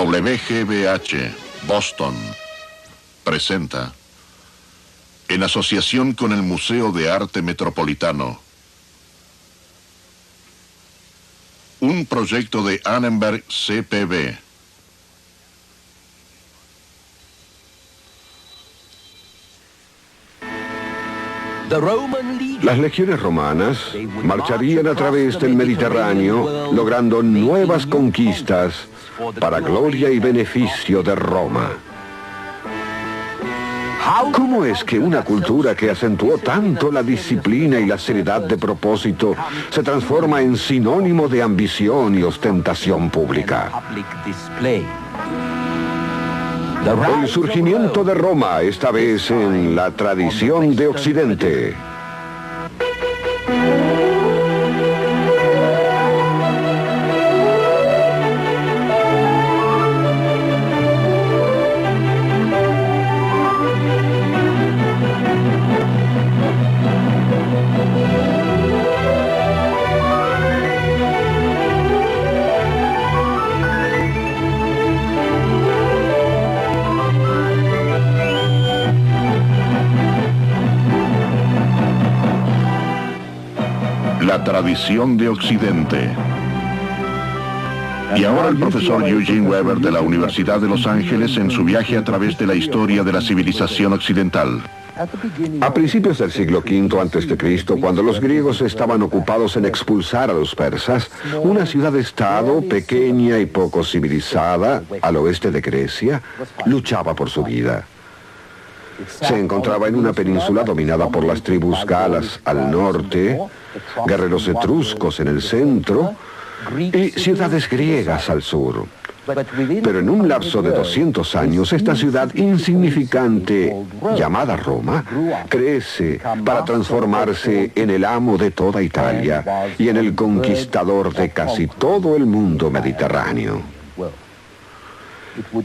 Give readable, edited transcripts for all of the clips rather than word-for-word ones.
WGBH, Boston, presenta, en asociación con el Museo de Arte Metropolitano, un proyecto de Annenberg CPB. Las legiones romanas marcharían a través del Mediterráneo, logrando nuevas conquistas para gloria y beneficio de Roma. ¿Cómo es que una cultura que acentuó tanto la disciplina y la seriedad de propósito se transforma en sinónimo de ambición y ostentación pública? El surgimiento de Roma, esta vez en la tradición de Occidente. La tradición de Occidente. Y ahora el profesor Eugene Weber de la Universidad de Los Ángeles en su viaje a través de la historia de la civilización occidental. A principios del siglo V a.C., cuando los griegos estaban ocupados en expulsar a los persas, una ciudad-estado pequeña y poco civilizada, al oeste de Grecia, luchaba por su vida. Se encontraba en una península dominada por las tribus galas al norte, guerreros etruscos en el centro y ciudades griegas al sur. Pero en un lapso de 200 años, esta ciudad insignificante, llamada Roma, crece para transformarse en el amo de toda Italia y en el conquistador de casi todo el mundo mediterráneo.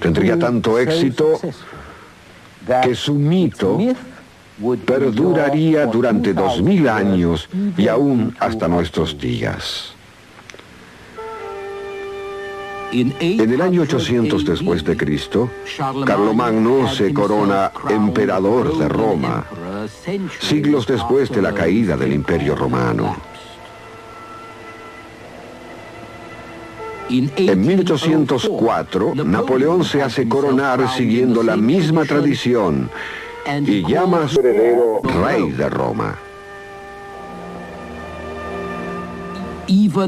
Tendría tanto éxito que su mito perduraría durante 2000 años y aún hasta nuestros días. En el año 800 después de Cristo, Carlomagno se corona emperador de Roma, siglos después de la caída del Imperio Romano. En 1804, Napoleón se hace coronar siguiendo la misma tradición y llama a su heredero rey de Roma.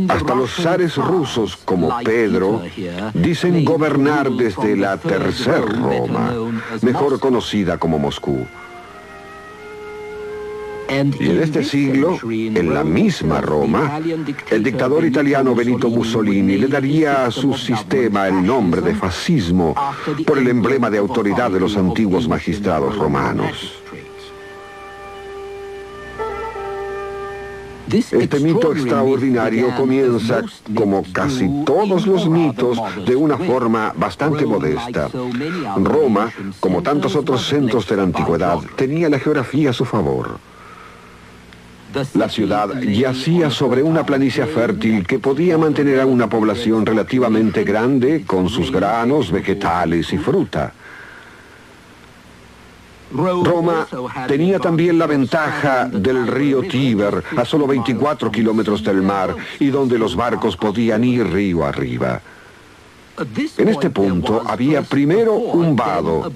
Hasta los zares rusos como Pedro dicen gobernar desde la Tercer Roma, mejor conocida como Moscú. Y en este siglo, en la misma Roma, el dictador italiano Benito Mussolini le daría a su sistema el nombre de fascismo por el emblema de autoridad de los antiguos magistrados romanos. Este mito extraordinario comienza, como casi todos los mitos, de una forma bastante modesta. Roma, como tantos otros centros de la antigüedad, tenía la geografía a su favor. La ciudad yacía sobre una planicie fértil que podía mantener a una población relativamente grande con sus granos, vegetales y fruta. Roma tenía también la ventaja del río Tíber, a solo 24 kilómetros del mar, y donde los barcos podían ir río arriba. En este punto había primero un vado,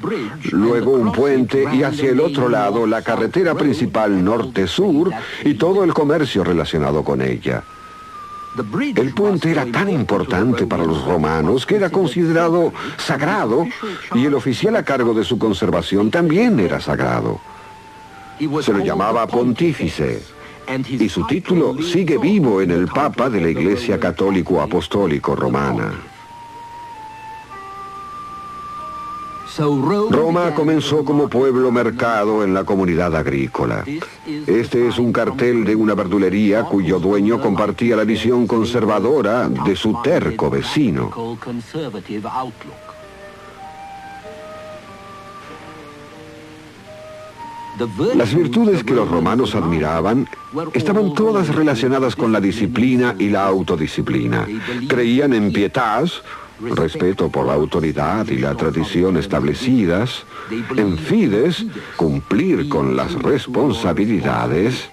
luego un puente y hacia el otro lado la carretera principal norte-sur y todo el comercio relacionado con ella. El puente era tan importante para los romanos que era considerado sagrado y el oficial a cargo de su conservación también era sagrado. Se lo llamaba pontífice y su título sigue vivo en el Papa de la Iglesia Católico-Apostólico Romana. Roma comenzó como pueblo mercado en la comunidad agrícola. Este es un cartel de una verdulería cuyo dueño compartía la visión conservadora de su terco vecino. Las virtudes que los romanos admiraban estaban todas relacionadas con la disciplina y la autodisciplina. Creían en pietas, respeto por la autoridad y la tradición establecidas. En fides, cumplir con las responsabilidades.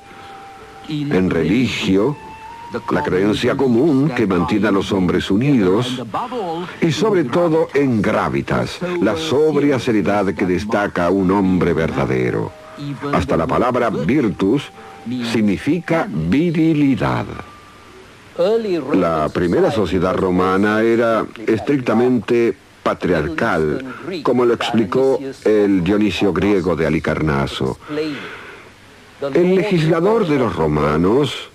En religio, la creencia común que mantiene a los hombres unidos. Y sobre todo en gravitas, la sobria seriedad que destaca a un hombre verdadero. Hasta la palabra virtus significa virilidad. La primera sociedad romana era estrictamente patriarcal, como lo explicó el Dionisio griego de Halicarnaso. El legislador de los romanos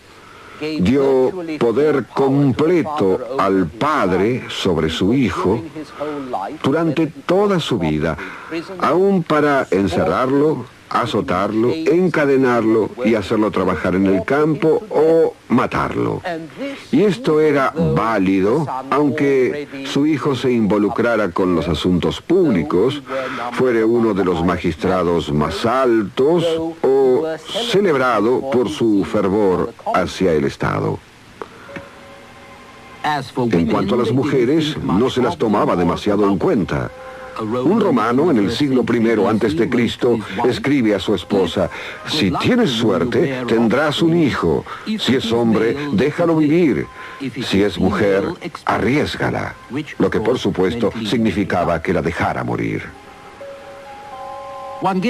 dio poder completo al padre sobre su hijo durante toda su vida, aún para encerrarlo, azotarlo, encadenarlo y hacerlo trabajar en el campo o matarlo. Y esto era válido, aunque su hijo se involucrara con los asuntos públicos, fuera uno de los magistrados más altos o celebrado por su fervor hacia el Estado. En cuanto a las mujeres, no se las tomaba demasiado en cuenta. Un romano en el siglo I a.C. escribe a su esposa: si tienes suerte, tendrás un hijo. Si es hombre, déjalo vivir. Si es mujer, arriésgala. Lo que por supuesto significaba que la dejara morir.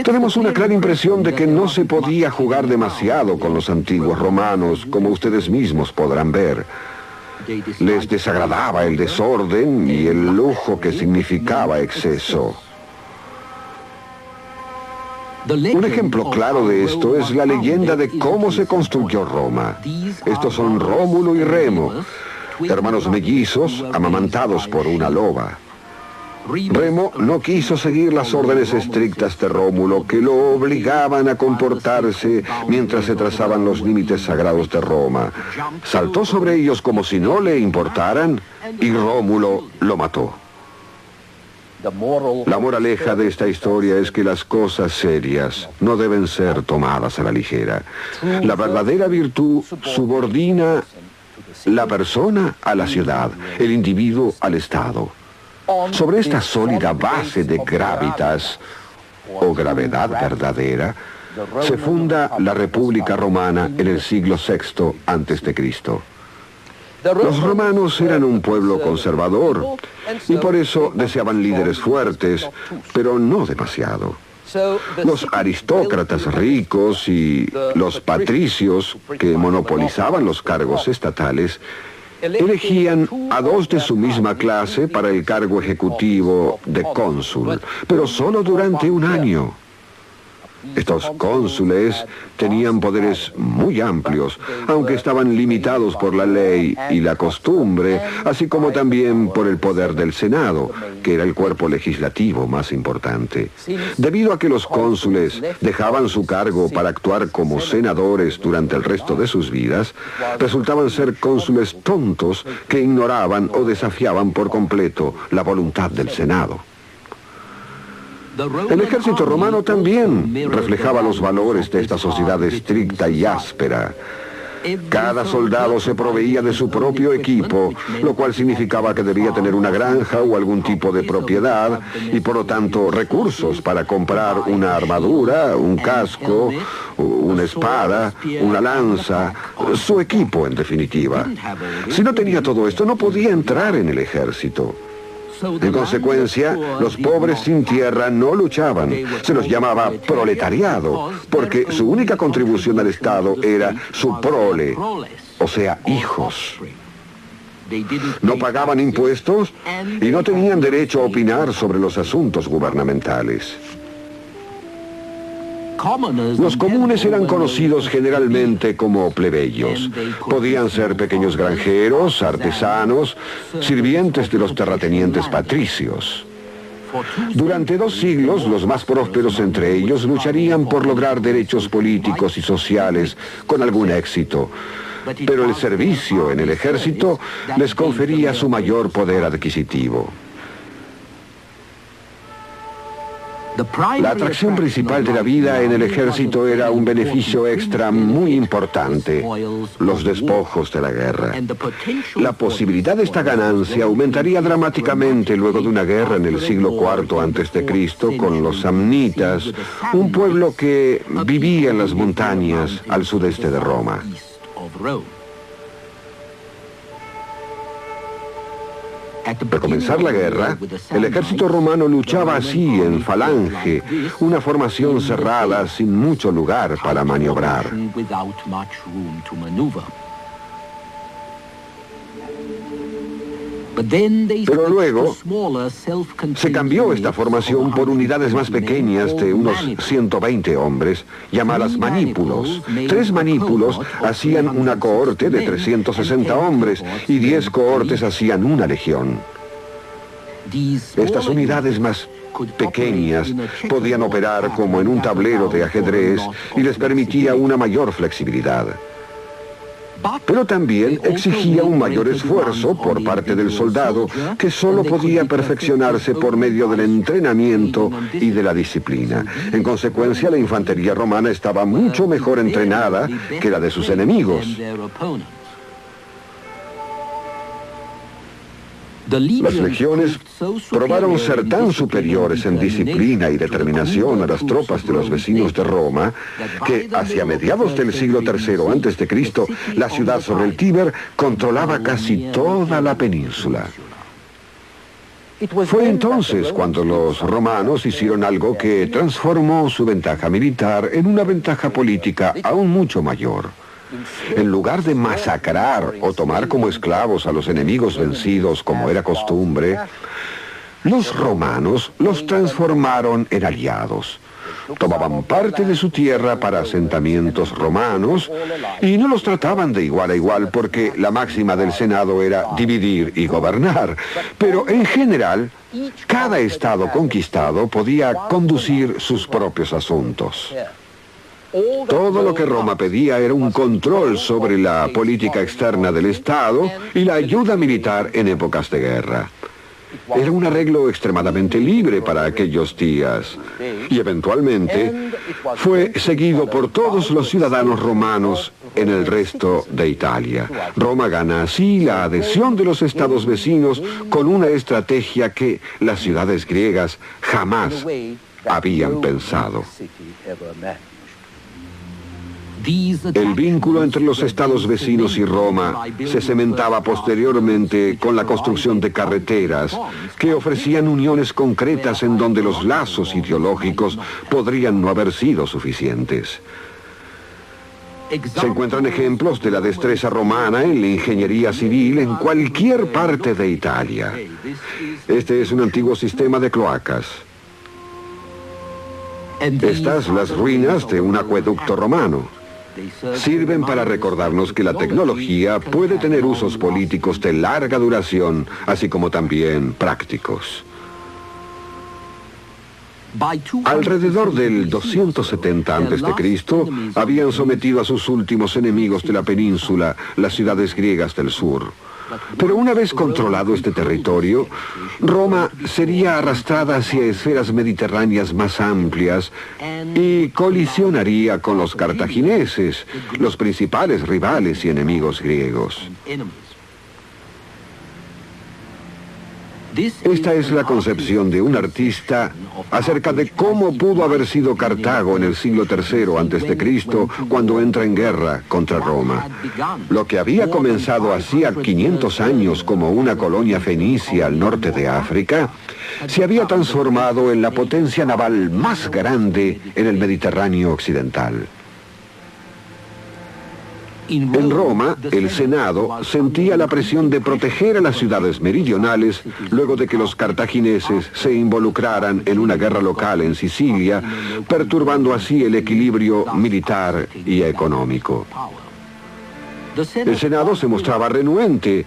Tenemos una clara impresión de que no se podía jugar demasiado con los antiguos romanos, como ustedes mismos podrán ver. Les desagradaba el desorden y el lujo que significaba exceso. Un ejemplo claro de esto es la leyenda de cómo se construyó Roma. Estos son Rómulo y Remo, hermanos mellizos amamantados por una loba. Remo no quiso seguir las órdenes estrictas de Rómulo, que lo obligaban a comportarse mientras se trazaban los límites sagrados de Roma. Saltó sobre ellos como si no le importaran y Rómulo lo mató. La moraleja de esta historia es que las cosas serias no deben ser tomadas a la ligera. La verdadera virtud subordina la persona a la ciudad, el individuo al Estado. Sobre esta sólida base de gravitas, o gravedad verdadera, se funda la República Romana en el siglo VI a.C. Los romanos eran un pueblo conservador y por eso deseaban líderes fuertes, pero no demasiado. Los aristócratas ricos y los patricios que monopolizaban los cargos estatales elegían a dos de su misma clase para el cargo ejecutivo de cónsul, pero solo durante un año. Estos cónsules tenían poderes muy amplios, aunque estaban limitados por la ley y la costumbre, así como también por el poder del Senado, que era el cuerpo legislativo más importante. Debido a que los cónsules dejaban su cargo para actuar como senadores durante el resto de sus vidas, resultaban ser cónsules tontos que ignoraban o desafiaban por completo la voluntad del Senado. El ejército romano también reflejaba los valores de esta sociedad estricta y áspera. Cada soldado se proveía de su propio equipo, lo cual significaba que debía tener una granja o algún tipo de propiedad y por lo tanto recursos para comprar una armadura, un casco, una espada, una lanza, su equipo en definitiva. Si no tenía todo esto, no podía entrar en el ejército. En consecuencia, los pobres sin tierra no luchaban. Se los llamaba proletariado, porque su única contribución al Estado era su prole, o sea, hijos. No pagaban impuestos y no tenían derecho a opinar sobre los asuntos gubernamentales. Los comunes eran conocidos generalmente como plebeyos. Podían ser pequeños granjeros, artesanos, sirvientes de los terratenientes patricios. Durante 2 siglos, los más prósperos entre ellos lucharían por lograr derechos políticos y sociales con algún éxito. Pero el servicio en el ejército les confería su mayor poder adquisitivo. La atracción principal de la vida en el ejército era un beneficio extra muy importante: los despojos de la guerra. La posibilidad de esta ganancia aumentaría dramáticamente luego de una guerra en el siglo IV a.C. con los samnitas, un pueblo que vivía en las montañas al sudeste de Roma. Al comenzar la guerra, el ejército romano luchaba así en falange, una formación cerrada sin mucho lugar para maniobrar. Pero luego se cambió esta formación por unidades más pequeñas de unos 120 hombres, llamadas manípulos. 3 manípulos hacían una cohorte de 360 hombres y 10 cohortes hacían una legión. Estas unidades más pequeñas podían operar como en un tablero de ajedrez y les permitía una mayor flexibilidad. Pero también exigía un mayor esfuerzo por parte del soldado, que solo podía perfeccionarse por medio del entrenamiento y de la disciplina. En consecuencia, la infantería romana estaba mucho mejor entrenada que la de sus enemigos. Las legiones probaron ser tan superiores en disciplina y determinación a las tropas de los vecinos de Roma que hacia mediados del siglo III a.C., la ciudad sobre el Tíber controlaba casi toda la península. Fue entonces cuando los romanos hicieron algo que transformó su ventaja militar en una ventaja política aún mucho mayor. En lugar de masacrar o tomar como esclavos a los enemigos vencidos, como era costumbre, los romanos los transformaron en aliados. Tomaban parte de su tierra para asentamientos romanos y no los trataban de igual a igual porque la máxima del Senado era dividir y gobernar. Pero en general, cada estado conquistado podía conducir sus propios asuntos. Todo lo que Roma pedía era un control sobre la política externa del Estado y la ayuda militar en épocas de guerra. Era un arreglo extremadamente libre para aquellos días y eventualmente fue seguido por todos los ciudadanos romanos en el resto de Italia. Roma gana así la adhesión de los estados vecinos con una estrategia que las ciudades griegas jamás habían pensado. El vínculo entre los estados vecinos y Roma se cementaba posteriormente con la construcción de carreteras que ofrecían uniones concretas en donde los lazos ideológicos podrían no haber sido suficientes. Se encuentran ejemplos de la destreza romana en la ingeniería civil en cualquier parte de Italia. Este es un antiguo sistema de cloacas. Estas las ruinas de un acueducto romano. Sirven para recordarnos que la tecnología puede tener usos políticos de larga duración, así como también prácticos. Alrededor del 270 a.C., habían sometido a sus últimos enemigos de la península, las ciudades griegas del sur. Pero una vez controlado este territorio, Roma sería arrastrada hacia esferas mediterráneas más amplias y colisionaría con los cartagineses, los principales rivales y enemigos griegos. Esta es la concepción de un artista acerca de cómo pudo haber sido Cartago en el siglo III a.C. cuando entra en guerra contra Roma. Lo que había comenzado hacía 500 años como una colonia fenicia al norte de África, se había transformado en la potencia naval más grande en el Mediterráneo occidental. En Roma, el Senado sentía la presión de proteger a las ciudades meridionales luego de que los cartagineses se involucraran en una guerra local en Sicilia, perturbando así el equilibrio militar y económico. El Senado se mostraba renuente,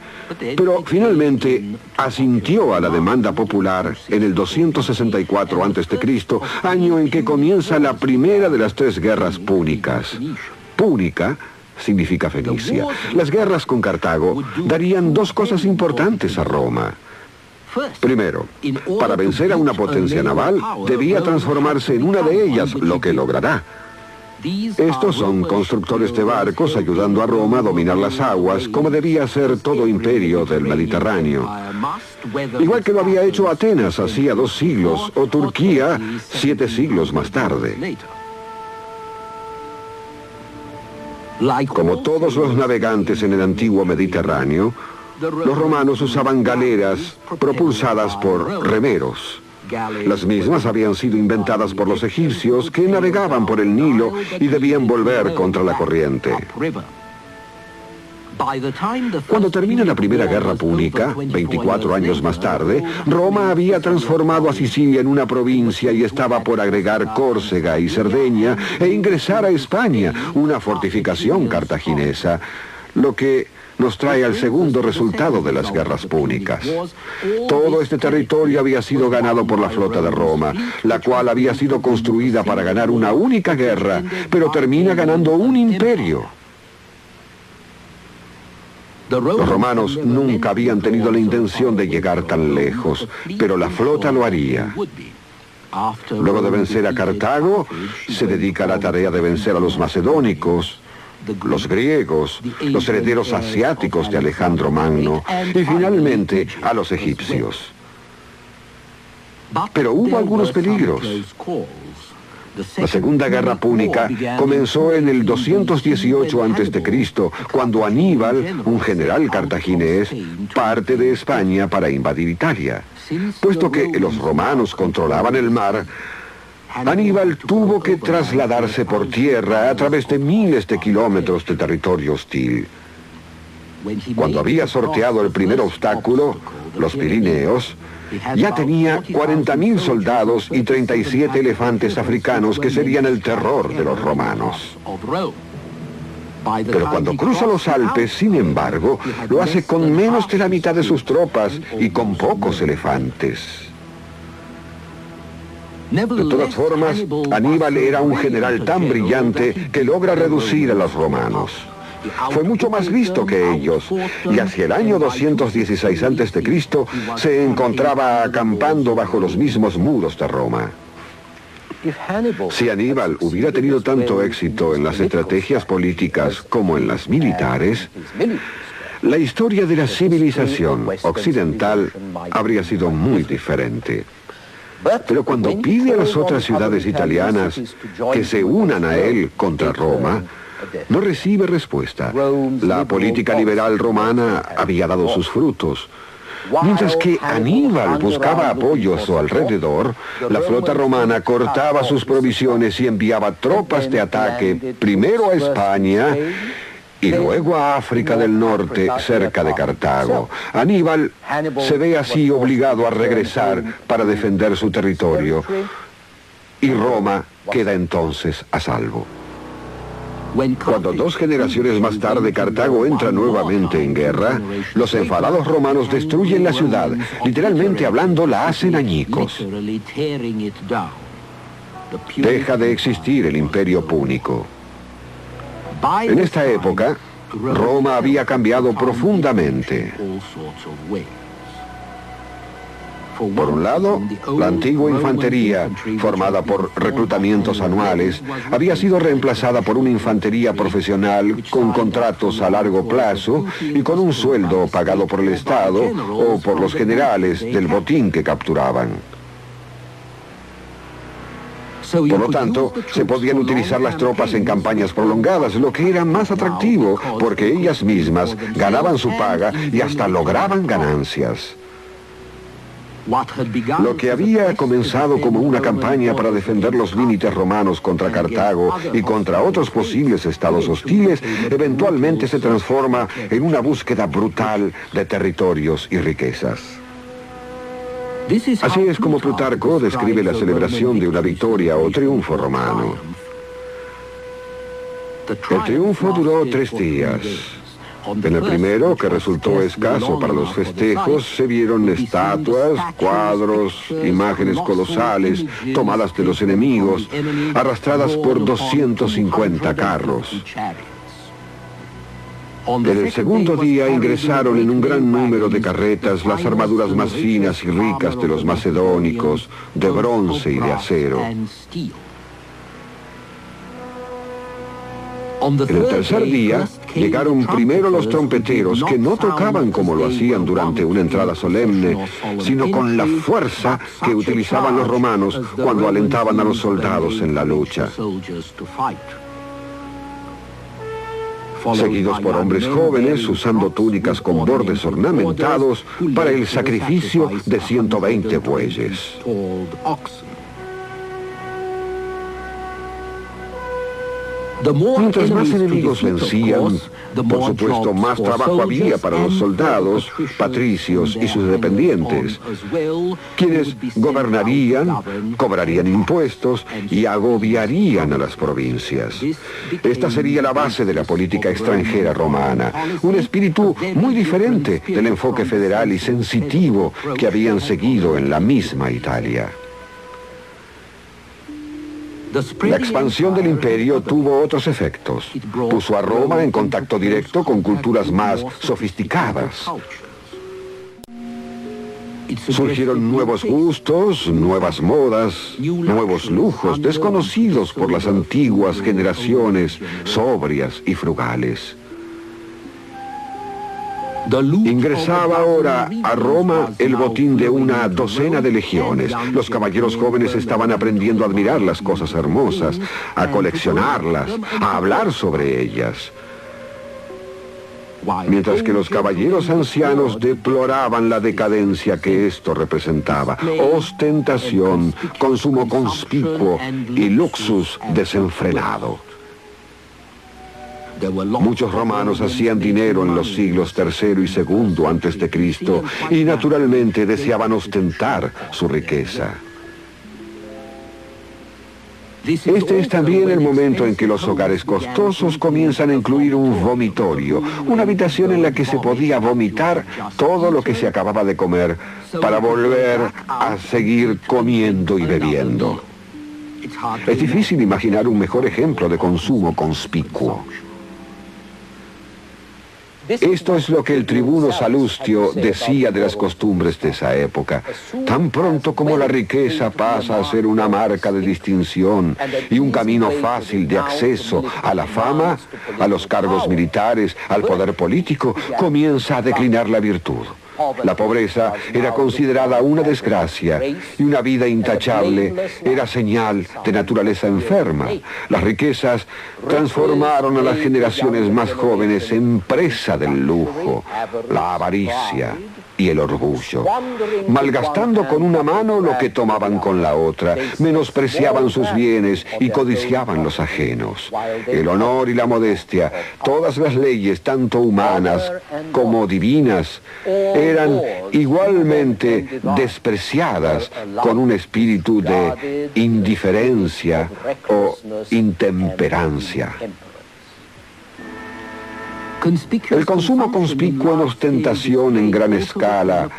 pero finalmente asintió a la demanda popular en el 264 a.C., año en que comienza la primera de las 3 guerras púnicas. Púnica significa Fenicia. Las guerras con Cartago darían 2 cosas importantes a Roma. Primero, para vencer a una potencia naval, debía transformarse en una de ellas, lo que logrará. Estos son constructores de barcos ayudando a Roma a dominar las aguas, como debía ser todo imperio del Mediterráneo. Igual que lo había hecho Atenas hacía 2 siglos, o Turquía 7 siglos más tarde. Como todos los navegantes en el antiguo Mediterráneo, los romanos usaban galeras propulsadas por remeros. Las mismas habían sido inventadas por los egipcios, que navegaban por el Nilo y debían volver contra la corriente. Cuando termina la Primera Guerra Púnica, 24 años más tarde, Roma había transformado a Sicilia en una provincia y estaba por agregar Córcega y Cerdeña e ingresar a España, una fortificación cartaginesa, lo que nos trae al segundo resultado de las guerras púnicas. Todo este territorio había sido ganado por la flota de Roma, la cual había sido construida para ganar una única guerra, pero termina ganando un imperio. Los romanos nunca habían tenido la intención de llegar tan lejos, pero la flota lo haría. Luego de vencer a Cartago, se dedica a la tarea de vencer a los macedónicos, los griegos, los herederos asiáticos de Alejandro Magno y finalmente a los egipcios. Pero hubo algunos peligros. La Segunda Guerra Púnica comenzó en el 218 a.C., cuando Aníbal, un general cartaginés, parte de España para invadir Italia. Puesto que los romanos controlaban el mar, Aníbal tuvo que trasladarse por tierra a través de miles de kilómetros de territorio hostil. Cuando había sorteado el primer obstáculo, los Pirineos, ya tenía 40.000 soldados y 37 elefantes africanos que serían el terror de los romanos. Pero cuando cruza los Alpes, sin embargo, lo hace con menos de la mitad de sus tropas y con pocos elefantes. De todas formas, Aníbal era un general tan brillante que logra reducir a los romanos. Fue mucho más listo que ellos, y hacia el año 216 a.C. se encontraba acampando bajo los mismos muros de Roma. Si Aníbal hubiera tenido tanto éxito en las estrategias políticas como en las militares, la historia de la civilización occidental habría sido muy diferente. Pero cuando pide a las otras ciudades italianas que se unan a él contra Roma, no recibe respuesta. La política liberal romana había dado sus frutos. Mientras que Aníbal buscaba apoyo a su alrededor, la flota romana cortaba sus provisiones y enviaba tropas de ataque primero a España y luego a África del Norte, cerca de Cartago. Aníbal se ve así obligado a regresar para defender su territorio, y Roma queda entonces a salvo. Cuando 2 generaciones más tarde Cartago entra nuevamente en guerra, los enfadados romanos destruyen la ciudad, literalmente hablando la hacen añicos. Deja de existir el imperio púnico. En esta época, Roma había cambiado profundamente. Por un lado, la antigua infantería, formada por reclutamientos anuales, había sido reemplazada por una infantería profesional con contratos a largo plazo y con un sueldo pagado por el Estado o por los generales del botín que capturaban. Por lo tanto, se podían utilizar las tropas en campañas prolongadas, lo que era más atractivo, porque ellas mismas ganaban su paga y hasta lograban ganancias. Lo que había comenzado como una campaña para defender los límites romanos contra Cartago y contra otros posibles estados hostiles, eventualmente se transforma en una búsqueda brutal de territorios y riquezas. Así es como Plutarco describe la celebración de una victoria o triunfo romano. El triunfo duró 3 días. En el primero, que resultó escaso para los festejos, se vieron estatuas, cuadros, imágenes colosales tomadas de los enemigos, arrastradas por 250 carros. En el segundo día ingresaron en un gran número de carretas las armaduras más finas y ricas de los macedónicos, de bronce y de acero. En el tercer día llegaron primero los trompeteros, que no tocaban como lo hacían durante una entrada solemne, sino con la fuerza que utilizaban los romanos cuando alentaban a los soldados en la lucha. Seguidos por hombres jóvenes usando túnicas con bordes ornamentados para el sacrificio de 120 bueyes. Mientras más enemigos vencían, por supuesto, más trabajo había para los soldados, patricios y sus dependientes, quienes gobernarían, cobrarían impuestos y agobiarían a las provincias. Esta sería la base de la política extranjera romana, un espíritu muy diferente del enfoque federal y sensitivo que habían seguido en la misma Italia. La expansión del imperio tuvo otros efectos. Puso a Roma en contacto directo con culturas más sofisticadas. Surgieron nuevos gustos, nuevas modas, nuevos lujos desconocidos por las antiguas generaciones sobrias y frugales. Ingresaba ahora a Roma el botín de una docena de legiones. Los caballeros jóvenes estaban aprendiendo a admirar las cosas hermosas, a coleccionarlas, a hablar sobre ellas. Mientras que los caballeros ancianos deploraban la decadencia que esto representaba. Ostentación, consumo conspicuo y luxus desenfrenado. Muchos romanos hacían dinero en los siglos III y II antes de Cristo y naturalmente deseaban ostentar su riqueza. Este es también el momento en que los hogares costosos comienzan a incluir un vomitorio, una habitación en la que se podía vomitar todo lo que se acababa de comer para volver a seguir comiendo y bebiendo. Es difícil imaginar un mejor ejemplo de consumo conspicuo. Esto es lo que el tribuno Salustio decía de las costumbres de esa época. Tan pronto como la riqueza pasa a ser una marca de distinción y un camino fácil de acceso a la fama, a los cargos militares, al poder político, comienza a declinar la virtud. La pobreza era considerada una desgracia y una vida intachable era señal de naturaleza enferma. Las riquezas transformaron a las generaciones más jóvenes en presa del lujo, la avaricia y el orgullo, malgastando con una mano lo que tomaban con la otra, menospreciaban sus bienes y codiciaban los ajenos. El honor y la modestia, todas las leyes, tanto humanas como divinas, eran igualmente despreciadas con un espíritu de indiferencia o intemperancia. El consumo conspicuo en ostentación en gran escala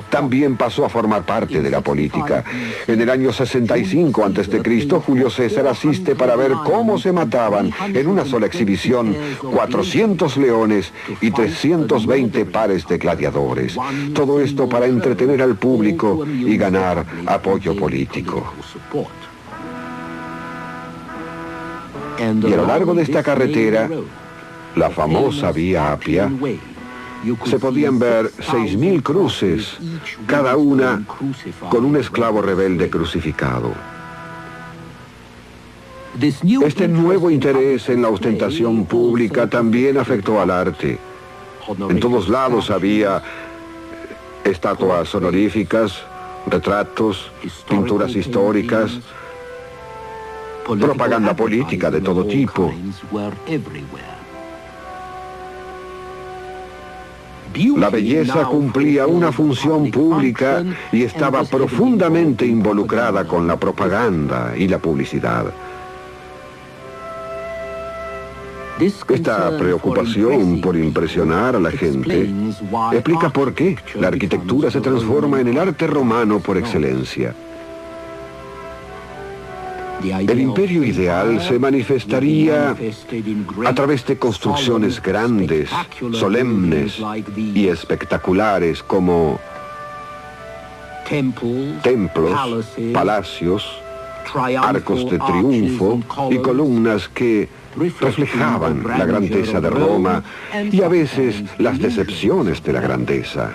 también pasó a formar parte de la política. En el año 65 a.C., Julio César asiste para ver cómo se mataban en una sola exhibición 400 leones y 320 pares de gladiadores. Todo esto para entretener al público y ganar apoyo político. Y a lo largo de esta carretera, la famosa Vía Apia, se podían ver 6.000 cruces, cada una con un esclavo rebelde crucificado. Este nuevo interés en la ostentación pública también afectó al arte. En todos lados había estatuas honoríficas, retratos, pinturas históricas, propaganda política de todo tipo. La belleza cumplía una función pública y estaba profundamente involucrada con la propaganda y la publicidad. Esta preocupación por impresionar a la gente explica por qué la arquitectura se transforma en el arte romano por excelencia. El imperio ideal se manifestaría a través de construcciones grandes, solemnes y espectaculares como templos, palacios, arcos de triunfo y columnas que reflejaban la grandeza de Roma y a veces las decepciones de la grandeza.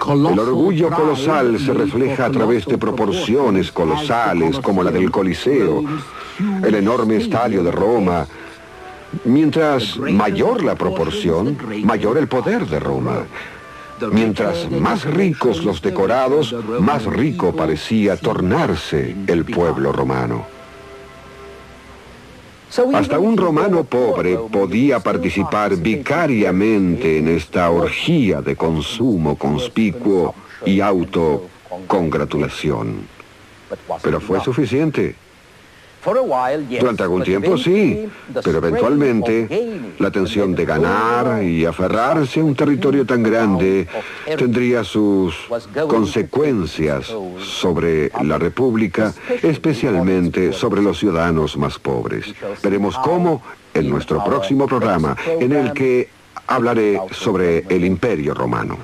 El orgullo colosal se refleja a través de proporciones colosales como la del Coliseo, el enorme estadio de Roma. Mientras mayor la proporción, mayor el poder de Roma. Mientras más ricos los decorados, más rico parecía tornarse el pueblo romano. Hasta un romano pobre podía participar vicariamente en esta orgía de consumo conspicuo y autocongratulación. Pero fue suficiente. Durante algún tiempo sí, pero eventualmente la tensión de ganar y aferrarse a un territorio tan grande tendría sus consecuencias sobre la República, especialmente sobre los ciudadanos más pobres. Veremos cómo en nuestro próximo programa, en el que hablaré sobre el Imperio Romano.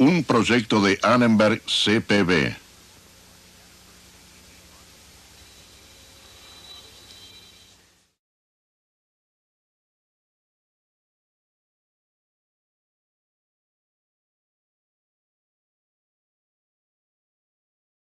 Un proyecto de Annenberg CPB.